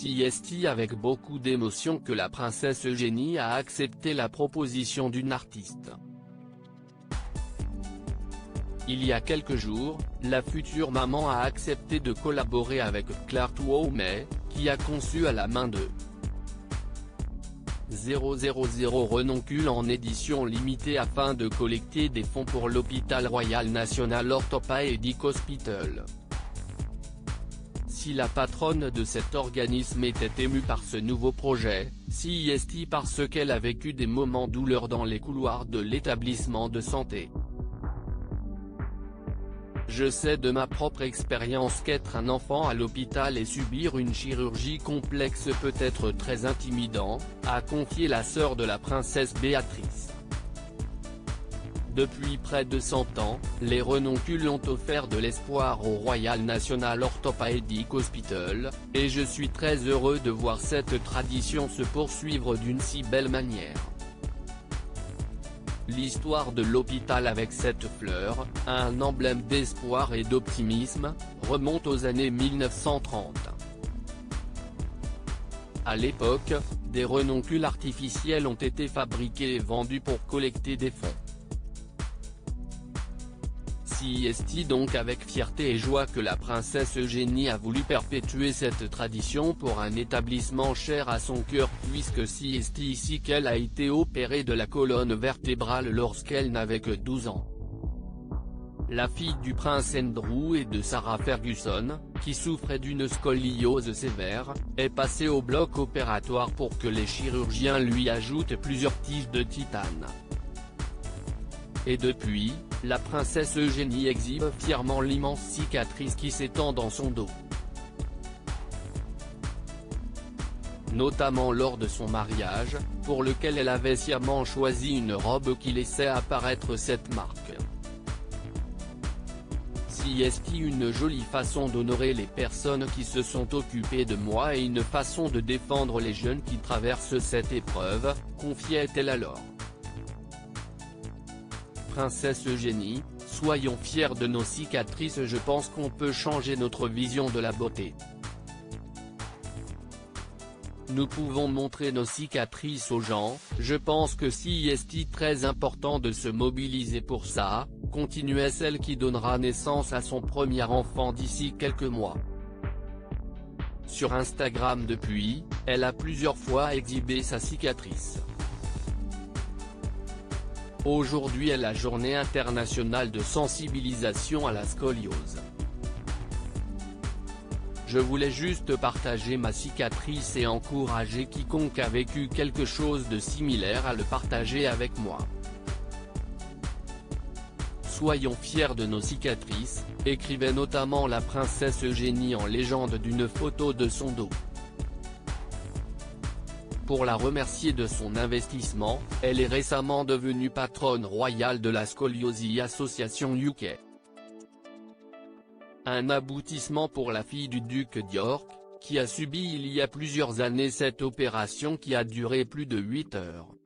C'est avec beaucoup d'émotion que la princesse Eugénie a accepté la proposition d'une artiste. Il y a quelques jours, la future maman a accepté de collaborer avec Claire Twomey, qui a conçu à la main de 000 renoncule en édition limitée afin de collecter des fonds pour l'hôpital Royal National Orthopaedic Hospital. Si la patronne de cet organisme était émue par ce nouveau projet, c'est parce qu'elle a vécu des moments douleurs dans les couloirs de l'établissement de santé. Je sais de ma propre expérience qu'être un enfant à l'hôpital et subir une chirurgie complexe peut être très intimidant, a confié la sœur de la princesse Béatrice. Depuis près de 100 ans, les renoncules ont offert de l'espoir au Royal National Orthopaedic Hospital, et je suis très heureux de voir cette tradition se poursuivre d'une si belle manière. L'histoire de l'hôpital avec cette fleur, un emblème d'espoir et d'optimisme, remonte aux années 1930. À l'époque, des renoncules artificiels ont été fabriqués et vendus pour collecter des fonds. C'est donc avec fierté et joie que la princesse Eugénie a voulu perpétuer cette tradition pour un établissement cher à son cœur puisque c'est ici qu'elle a été opérée de la colonne vertébrale lorsqu'elle n'avait que 12 ans. La fille du prince Andrew et de Sarah Ferguson, qui souffrait d'une scoliose sévère, est passée au bloc opératoire pour que les chirurgiens lui ajoutent plusieurs tiges de titane. Et depuis, la princesse Eugénie exhibe fièrement l'immense cicatrice qui s'étend dans son dos. Notamment lors de son mariage, pour lequel elle avait sciemment choisi une robe qui laissait apparaître cette marque. C'est une jolie façon d'honorer les personnes qui se sont occupées de moi et une façon de défendre les jeunes qui traversent cette épreuve, confiait-elle alors. Princesse Eugénie, soyons fiers de nos cicatrices. Je pense qu'on peut changer notre vision de la beauté. Nous pouvons montrer nos cicatrices aux gens, je pense que c'est très important de se mobiliser pour ça, continuait celle qui donnera naissance à son premier enfant d'ici quelques mois. Sur Instagram depuis, elle a plusieurs fois exhibé sa cicatrice. Aujourd'hui est la journée internationale de sensibilisation à la scoliose. Je voulais juste partager ma cicatrice et encourager quiconque a vécu quelque chose de similaire à le partager avec moi. Soyons fiers de nos cicatrices, écrivait notamment la princesse Eugénie en légende d'une photo de son dos. Pour la remercier de son investissement, elle est récemment devenue patronne royale de la Scoliosis Association UK. Un aboutissement pour la fille du duc d'York, qui a subi il y a plusieurs années cette opération qui a duré plus de 8 heures.